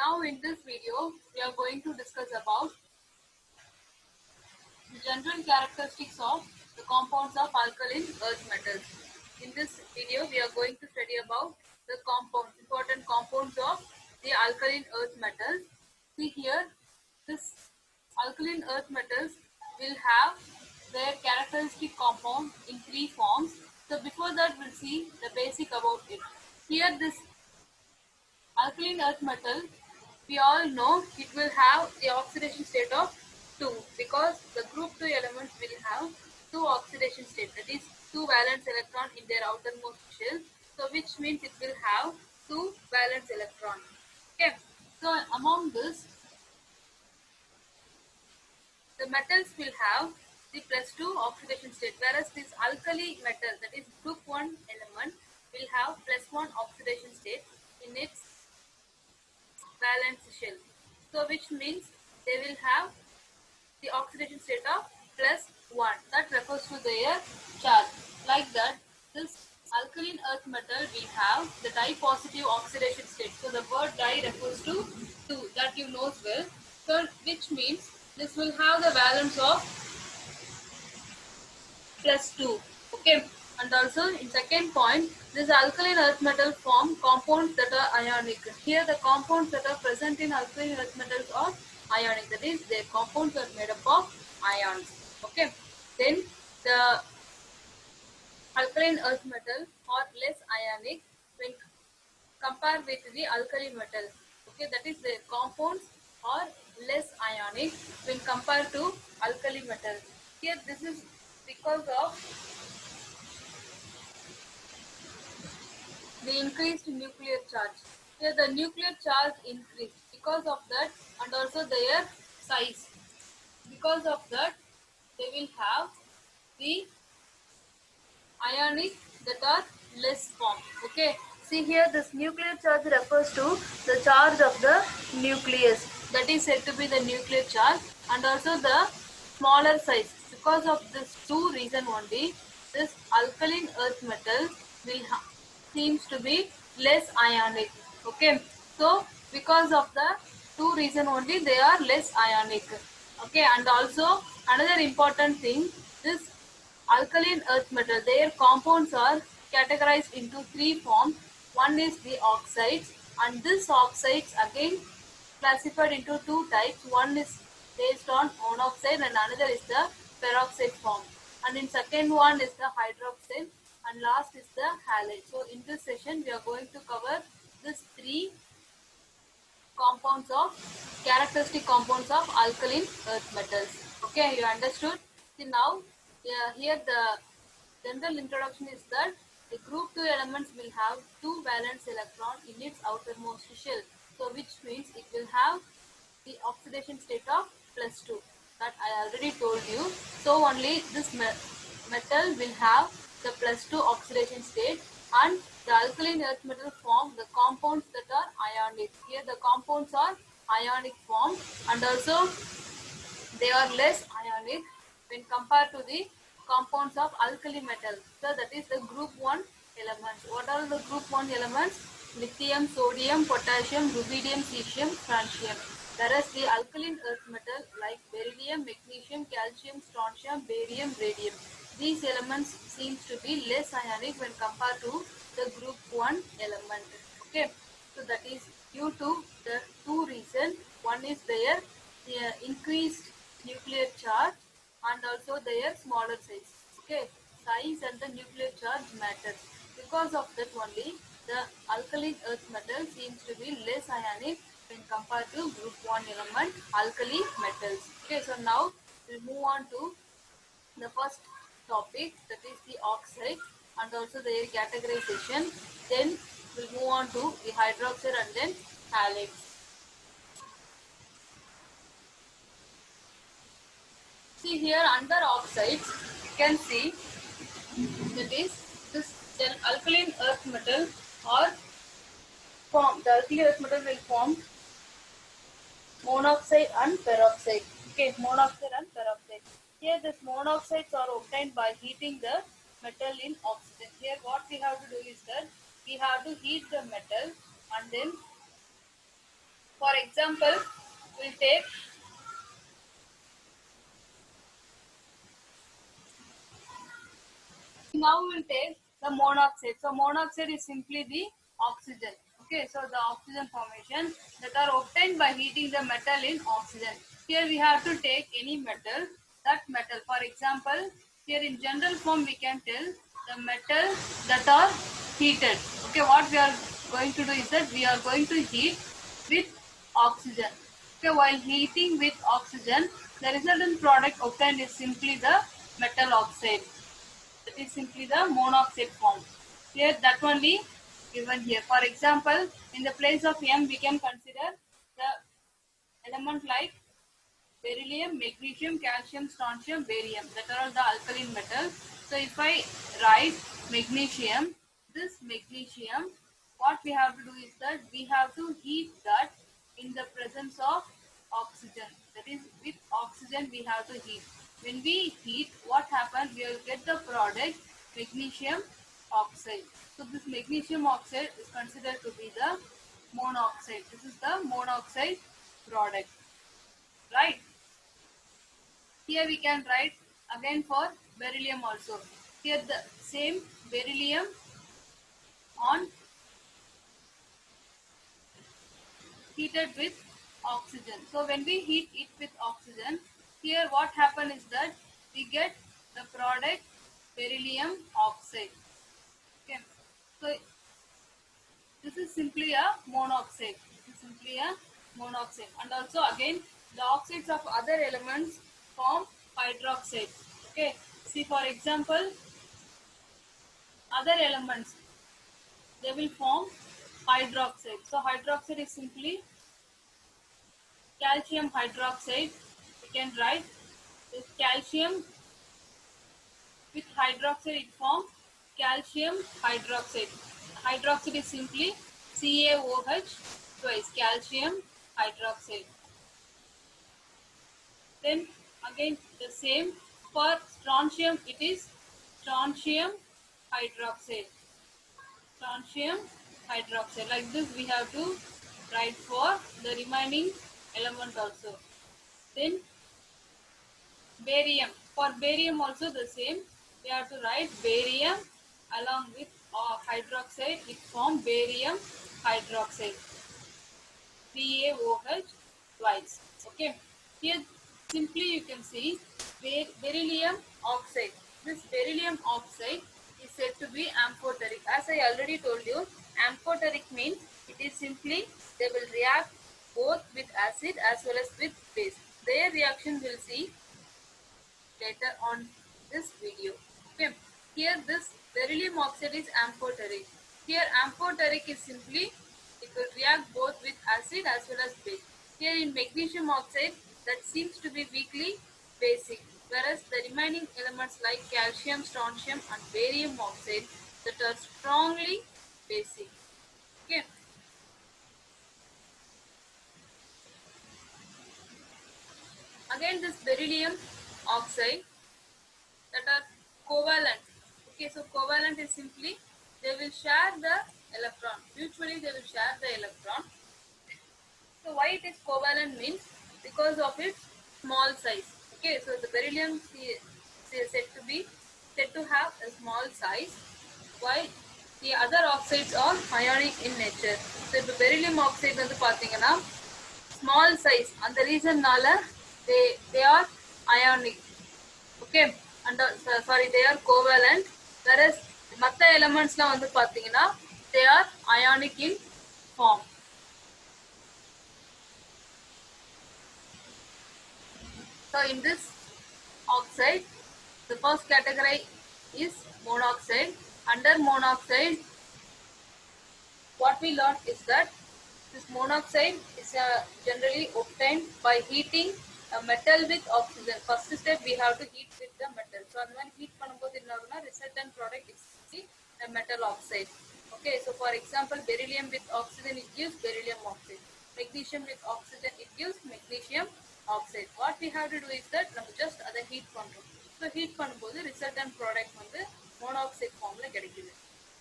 Now in this video, we are going to discuss about the general characteristics of the compounds of alkaline earth metals. In this video, we are going to study about the important compounds of the alkaline earth metals. See here, this alkaline earth metals will have their characteristic compound in three forms. So before that, we'll see the basic about it. Here, this alkaline earth metal, we all know it will have the oxidation state of 2 because the group 2 elements will have 2 oxidation states, that is 2 valence electron in their outermost shell. So which means it will have 2 valence electron. Okay. So among this, the metals will have the +2 oxidation state, whereas this alkali metal, that is group 1 element, will have +1 oxidation state in its valence shell. So which means they will have the oxidation state of +1. That refers to their charge. Like that, this alkaline earth metal will have the di-positive oxidation state. So the word di refers to 2, that you know well. So which means this will have the valence of +2. Okay. And also in second point, this alkaline earth metal form compounds that are ionic. Here the compounds that are present in alkaline earth metals are ionic. That is, their compounds are made up of ions. Okay. Then the alkaline earth metal are less ionic when compared with the alkali metal. Okay, that is, their compounds are less ionic when compared to alkali metal. Here this is because of the increased nuclear charge. Here the nuclear charge increased because of that, and also their size. Because of that, they will have the ionic that are less formed. Okay. See here, this nuclear charge refers to the charge of the nucleus. That is said to be the nuclear charge, and also the smaller size. Because of this two reason only, this alkaline earth metal will seems to be less ionic. Okay. So because of the two reason only, they are less ionic. Okay. And also another important thing, this alkaline earth metal, their compounds are categorized into three forms. One is the oxides, and this oxides again classified into two types. One is based on monoxide and another is the peroxide form. And in second one is the hydroxide and last is the halide. So in this session we are going to cover these three compounds of characteristic compounds of alkaline earth metals. Okay, you understood? See now, here the general introduction is that the group 2 elements will have 2 valence electron in its outermost shell. So which means it will have the oxidation state of +2. That I already told you. So only this metal will have the +2 oxidation state, and the alkaline earth metal form the compounds that are ionic. Here the compounds are ionic form, and also they are less ionic when compared to the compounds of alkali metal. So that is the group 1 elements. What are the group 1 elements? Lithium, sodium, potassium, rubidium, cesium, francium. Whereas the alkaline earth metal like beryllium, magnesium, calcium, strontium, barium, radium, these elements seems to be less ionic when compared to the group 1 element. Okay. So that is due to the two reasons. One is their increased nuclear charge and also their smaller size. Okay, size and the nuclear charge matters. Because of that only, the alkaline earth metal seems to be less ionic when compared to group 1 element alkali metals. Okay, so now we'll move on to the first topic, that is the oxide and also their categorization. Then we'll move on to the hydroxide and then halides. See here under oxides, you can see that is this alkaline earth metal or form. The alkaline earth metal will form monoxide and peroxide. Okay, monoxide and peroxide. Here this monoxides are obtained by heating the metal in oxygen. Here what we have to do is that we have to heat the metal and then For example, we'll take now we'll take the monoxide. So monoxide is simply the oxygen. Okay, so the oxygen formation that are obtained by heating the metal in oxygen. Here we have to take any metal. That metal, for example, here in general form we can tell the metal that are heated. Okay, what we are going to do is that we are going to heat with oxygen. Okay, while heating with oxygen, the resultant product obtained is simply the metal oxide. That is simply the monoxide form. Here that only given here. For example, in the place of M, we can consider the element like beryllium, magnesium, calcium, strontium, barium. That are all the alkaline metals. So if I write magnesium, this magnesium, what we have to do is that we have to heat that in the presence of oxygen. That is, with oxygen we have to heat. When we heat, what happens? We will get the product magnesium oxide. So this magnesium oxide is considered to be the monoxide. This is the monoxide product, right? Here we can write again for beryllium also. Here the same beryllium on heated with oxygen. So when we heat it with oxygen, here what happens is that we get the product beryllium oxide. Okay. So this is simply a monoxide. This is simply a monoxide. And also again the oxides of other elements form hydroxide. Okay. See for example, other elements they will form hydroxide. So hydroxide is simply calcium hydroxide. We can write this calcium with hydroxide it forms calcium hydroxide. Hydroxide is simply CaOH twice, calcium hydroxide. Then again the same for strontium, it is strontium hydroxide. Strontium hydroxide. Like this we have to write for the remaining element also. Then barium. For barium also the same. We have to write barium along with hydroxide. It forms barium hydroxide. BaOH twice. Okay. Here simply you can see beryllium oxide. This beryllium oxide is said to be amphoteric. As I already told you, amphoteric means it is simply they will react both with acid as well as with base. Their reaction we'll see later on this video. Okay. Here this beryllium oxide is amphoteric. Here amphoteric is simply it will react both with acid as well as base. Here in magnesium oxide that seems to be weakly basic, whereas the remaining elements like calcium, strontium and barium oxide that are strongly basic. Okay. Again this beryllium oxide that are covalent. Okay, so covalent is simply they will share the electron. Mutually they will share the electron. So why it is covalent means because of its small size. Okay, so the beryllium is said to have a small size, while the other oxides are ionic in nature. So the beryllium oxide வந்து பாத்தீங்கன்னா small size and the reason they are ionic. Okay, and sorry they are covalent, whereas மற்ற elementsலாம் வந்து பாத்தீங்கன்னா they are ionic in form. So in this oxide, the first category is monoxide. Under monoxide, what we learned is that this monoxide is generally obtained by heating a metal with oxygen. First step we have to heat with the metal. So அந்த மாதிரி heat பண்ணும்போது என்ன ஆகும்னா resultant product is a metal oxide. Okay, so for example, beryllium with oxygen it gives beryllium oxide. Magnesium with oxygen it gives magnesium oxide. What we have to do is that நம்ம just அதை heat பண்றோம். So heat பண்ணும்போது resultant product வந்து monoxide formல கிடைக்குது.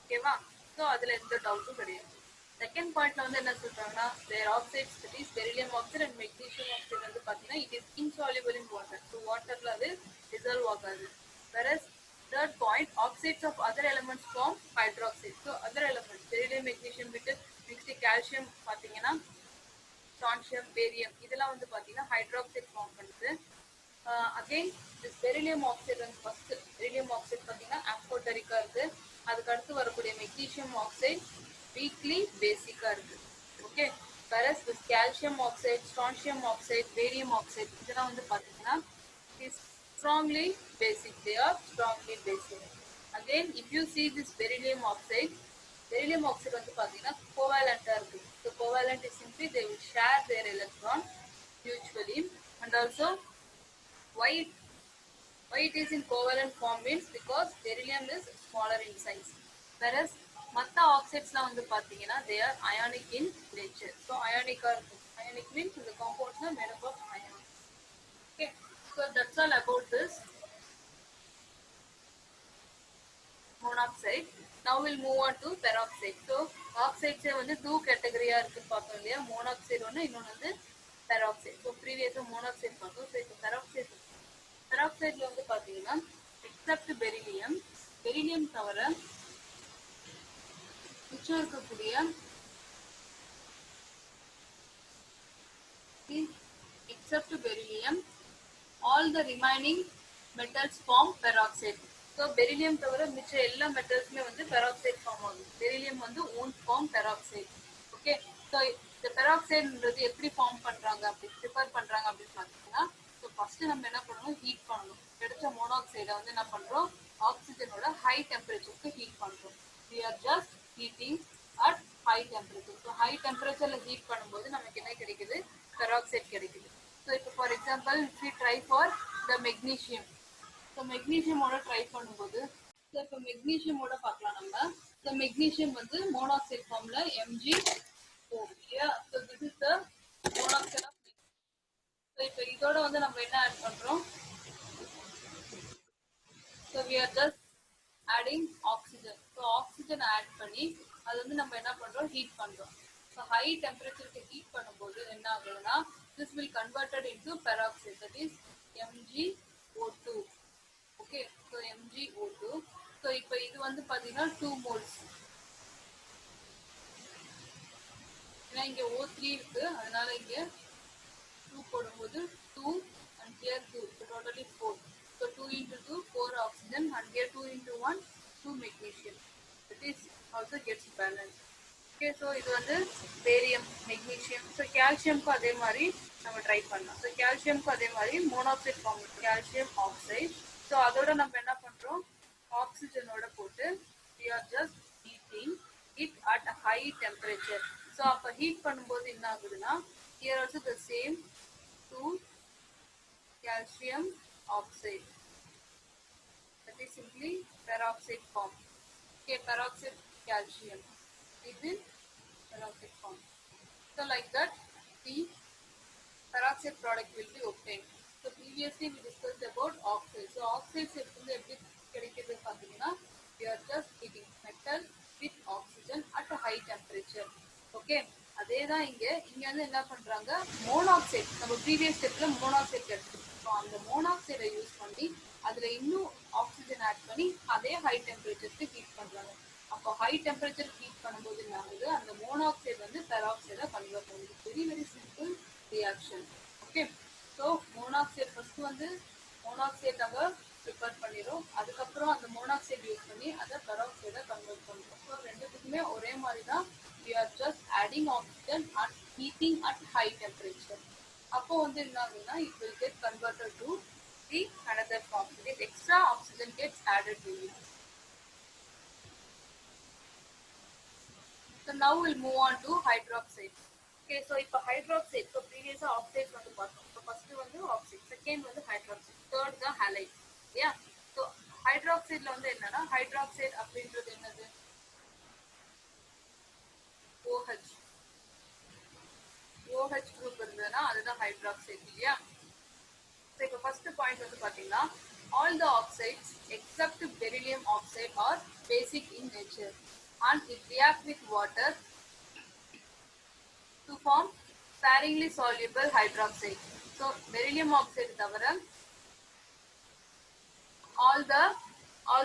ஓகேவா? So அதுல எந்த டவுட்டும் கிடையாது. செகண்ட் பாயிண்ட்ல வந்து என்ன சொல்றாங்கன்னா their oxides that is beryllium oxide and magnesium oxide வந்து பாத்தீங்கன்னா it is insoluble in water. So waterல அது dissolve ஆகாது. Whereas third point oxides of other elements form hydroxide. So other elements beryllium, magnesium விட்டு next calcium பாத்தீங்கன்னா strontium, barium இதெல்லாம் வந்து பாத்தீங்கன்னா hydroxide form பண்ணுது. Again this beryllium oxide வந்து first beryllium oxide பாத்தீங்கன்னா amphoteric-ஆ இருக்கு. அதுக்கு அடுத்து வரக்கூடிய magnesium oxide weakly basic-ஆ இருக்கு. Okay, whereas this calcium oxide, strontium oxide, barium oxide இதெல்லாம் வந்து பாத்தீங்கன்னா is strongly basic. They are strongly basic. Again if you see this beryllium oxide வந்து பாத்தீங்கன்னா covalent-ஆ இருக்கு. So covalent is simply they will share their electron mutually. And also why it is in covalent form means because beryllium is smaller in size, whereas மற்ற ஆக்சைட்ஸ்லாம் வந்து பாத்தீங்கன்னா they are ionic in nature. So ionic-ஆ இருக்கும். Ionic means the compounds are made up of ions. Okay, so that's all about this monoxide. Now we'll move on to peroxide. So oxides வந்து two category-ஆ இருக்குன்னு பார்த்தோம் இல்லையா, monoxide ஒன்று, இன்னொன்று வந்து peroxide. So previous monoxide பார்த்தோம். So இப்போ peroxide வந்து பாத்தீங்கன்னா except beryllium தவிர மிச்சம் இருக்கக்கூடிய except beryllium all the remaining metals form peroxide. So beryllium தவிர மிச்ச எல்லா மெட்டல்ஸ்மே வந்து peroxide form ஆகும். beryllium வந்து won't form peroxide. Okay, so இந்த peroxideன்றது எப்படி ஃபார்ம் பண்றாங்க அப்படி ப்ரிப்பேர் பண்றாங்க அப்படின்னு பார்த்தீங்கன்னா, ஸோ ஃபர்ஸ்ட் நம்ம என்ன பண்ணணும், ஹீட் பண்ணணும். எடுத்த மோனாக்சைடை வந்து என்ன பண்றோம், ஆக்சிஜனோட ஹை டெம்பரேச்சருக்கு ஹீட் பண்றோம். we are just heating at high temperature. So high temperatureல ஹீட் பண்ணும்போது நமக்கு என்ன கிடைக்குது, peroxide கிடைக்குது. So இப்போ for example if we try for the magnesium, so magnesium ஓட ட்ரை பண்ணும்போது, so இப்போ magnesium ஓட பார்க்கலாம் நம்ம. so magnesium வந்து மோனாக்சைடு ஃபார்ம்ல MgO. yeah, so this is the monoxide of magnesium. so இப்போ இதோட வந்து நம்ம என்ன ஆட் பண்றோம், so we are just adding oxygen. so oxygen add பண்ணி அது வந்து நம்ம என்ன பண்றோம், ஹீட் பண்றோம். so high temperature ஹீட் பண்ணும்போது என்ன ஆகுதுன்னா, this will converted into peroxide, that is MgO2. okay, so MgO2. so இப்போ இது வந்து பாத்தீங்கன்னா 2 moles. ஏன்னா இங்க O3 இருக்கு, அதனால இங்க 2 போடும்போது 2 and here 2, so totally 4. so 2 into 2 4 oxygen and here 2 into 1 2 magnesium. That is also gets balanced. okay, so இது வந்து barium, magnesium. so calciumக்கு அதே மாதிரி நம்ம ட்ரை பண்ணலாம். so calciumக்கு அதே மாதிரி monoxide form calcium oxide. so அதோட நம்ம என்ன பண்றோம், ஆக்சிஜனோட போட்டு we are just heating it at a high temperature. so அப்ப ஹீட் பண்ணும்போது என்ன ஆகுதுன்னா, here also the same 2 calcium oxide, that is simply peroxide form. okay, peroxide calcium is in peroxide form. so like that the peroxide product will be obtained. so previously we discussed about oxides. so oxides வந்து எப்படி கிடைக்கிறது பாத்தீங்கன்னா, we are just heating metal with oxygen at a high temperature. okay, அதேதான் இங்க வந்து என்ன பண்றாங்க, monoxide, நம்ம ப்ரீவியஸ் ஸ்டெப்ல மோனாக்சைடு எடுத்துருக்கோம். ஸோ அந்த மோனாக்சைடை யூஸ் பண்ணி அதுல இன்னும் ஆக்சிஜன் ஆட் பண்ணி அதே ஹை டெம்பரேச்சருக்கு ஹீட் பண்றாங்க. அப்போ ஹை டெம்பரேச்சர் ஹீட் பண்ணும்போது என்ன ஆகுது, அந்த மோனாக்சைடு வந்து பெராக்சைடா கன்வெர்ட் பண்ணுது. Very simple reaction. Okay, so monoxide first வந்து மோனாக்சைடு நம்ம ப்ரிப்பேர் பண்ணிடும், அதுக்கப்புறம் அந்த மோனாக்சைடு யூஸ் பண்ணி அதை பெராக்சைடா கன்வெர்ட் பண்ணுறோம். ஸோ ரெண்டுத்துக்குமே ஒரே மாதிரி தான். we are just adding oxygen and heating at high temperature. அப்போ வந்து என்ன ஆகுதுன்னா, it will get converted to the another form. This extra oxygen gets added to it. so now we'll move on to hydroxide. okay, so இப்போ hydroxide, so previous oxide வந்து பார்த்தோம். so first வந்து oxide, second வந்து hydroxide, third தான் halide. yeah, so hydroxideல வந்து என்னன்னா, hydroxide அப்படின்றது என்னது, OH. OH group இருந்ததுன்னா அதுதான் hydroxide இல்லையா. so இப்போ first point வந்து பாத்தீங்கன்னா, all the oxides except beryllium oxide are basic in nature and it reacts with water to form sparingly soluble hydroxide. So beryllium oxide தவிர all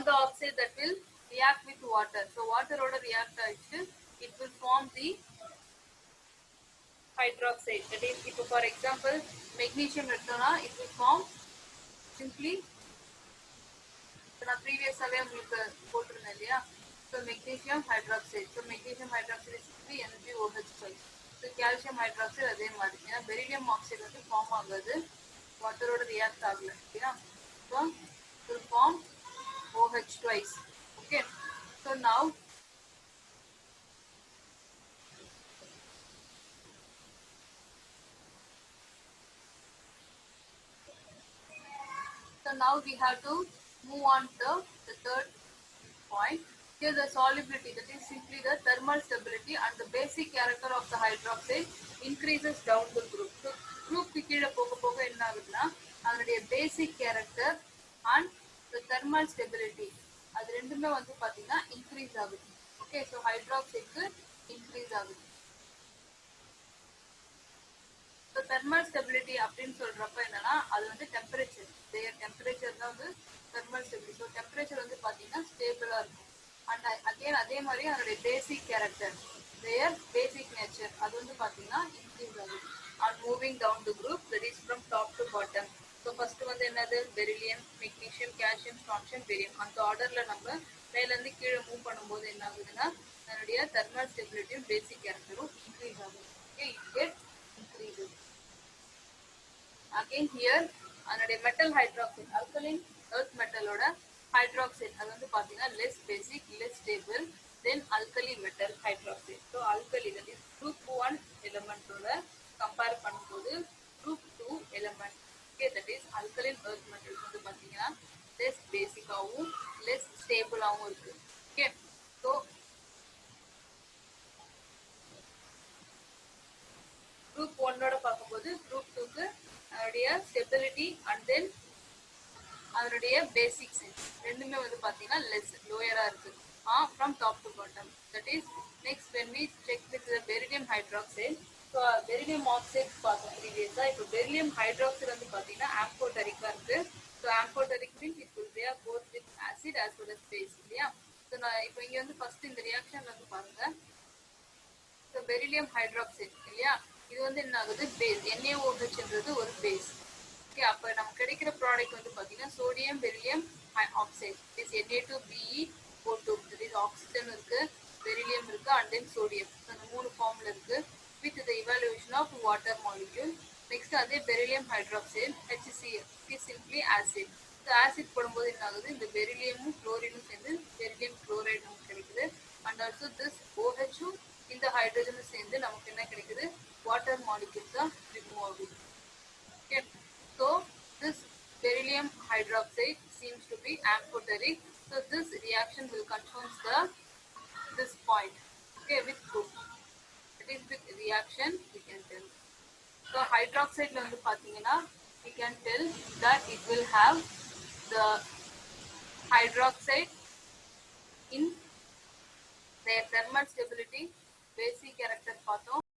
the oxide that will react with water. So water oda react ஆயிட்டு it will form the hydroxide. That is, if for example magnesium எடுத்தோம்னா it will form simply நான் ப்ரீவியஸாவே உங்களுக்கு போட்டிருந்தேன் இல்லையா. So magnesium hydroxide. So magnesium hydroxide simply NaOH5. So calcium hydroxide அதே மாதிரி. ஏன்னா beryllium oxide வந்து ஃபார்ம் ஆகாது, வாட்டரோட ரியாக்ட் ஆகல இல்லையா. So it will form OH twice. Okay. So now we have to move on to the third point. Here the solubility, that is simply the thermal stability and the basic character of the hydroxide increases down the group. So group கீழ போக போக என்ன ஆகுதுன்னா அதனுடைய basic character and the thermal stability அது ரெண்டுமே வந்து பாத்தீங்கன்னா increase ஆகுது. Okay, so hydroxide increase ஆகுது. So thermal stability அப்படின்னு சொல்றப்ப என்னன்னா அது வந்து temperature, their temperature தான் வந்து thermal stability. So temperature வந்து பாத்தீங்கன்னா ஸ்டேபிளா இருக்கும். And again அதே மாதிரி அதோட basic character, their basic nature அது வந்து பாத்தீங்கன்னா increase ஆகுது. And moving down the group, that is from top to bottom. So first வந்து என்னது beryllium, magnesium, calcium, strontium, barium. அந்த ஆர்டர்ல நம்ம மேல இருந்து கீழே மூவ் பண்ணும்போது என்ன ஆகுதுன்னா அதனுடைய thermal stability basic character increase ஆகுது. Okay, it gets increases. Again here அதனுடைய metal hydroxide, alkaline earth metal ஓட hydroxide அது வந்து பாத்தீங்கன்னா less basic, less stable then alkali metal hydroxide. So alkali, that is group 1 element ஓட compare பண்ணும்போது group 2 element, okay, that is alkaline earth metal வந்து பாத்தீங்கன்னா less basic ஆவும் less stable ஆவும் இருக்கு. Okay, so group 1 ஓட பார்க்கும்போது group 2 க்கு அதனுடைய stability and then அதனுடைய basic sense ரெண்டுமே வந்து பாத்தீங்கன்னா less lower-ஆ இருக்கு from top to bottom. That is, next when we check with the beryllium hydroxide, so beryllium oxide பார்த்தோம் previously. இப்போ beryllium hydroxide வந்து பாத்தீங்கன்னா amphoteric-ஆ இருக்கு. So amphoteric means it will react both with acid as well as base இல்லையா. So நான் இப்போ இங்க வந்து first இந்த reaction வந்து பாருங்க. So beryllium hydroxide இல்லையா, இது வந்து என்ன ஆகுது base, NaOH ஒரு base. Okay, அப்ப நமக்கு கிடைக்கிற ப்ராடக்ட் வந்து பாத்தீங்கன்னா sodium beryllium oxide, this Na2BeO2, that is oxygen இருக்கு, beryllium இருக்கு and then sodium. அந்த மூணு ஃபார்ம்ல இருக்கு with the evaluation of water molecule. Next அதே beryllium hydroxide HCl is simply acid. So acid போடும்போது என்ன ஆகுது, இந்த பெரிலியமும் குளோரினும் சேர்ந்து beryllium chloride நமக்கு கிடைக்குது. And also this OH இந்த ஹைட்ரஜனும் சேர்ந்து நமக்கு என்ன கிடைக்குது, வாட்டர் மாலிக்யூல்ஸ் தான் ரிமூவ் ஆகுது. Okay, so this beryllium hydroxide seems to be amphoteric. So this reaction will confirm this point. Okay, with group, it is with reaction we can tell. So hydroxide la vandu pathina we can tell that it will have the hydroxide in their thermal stability, basic character பார்த்தோம்,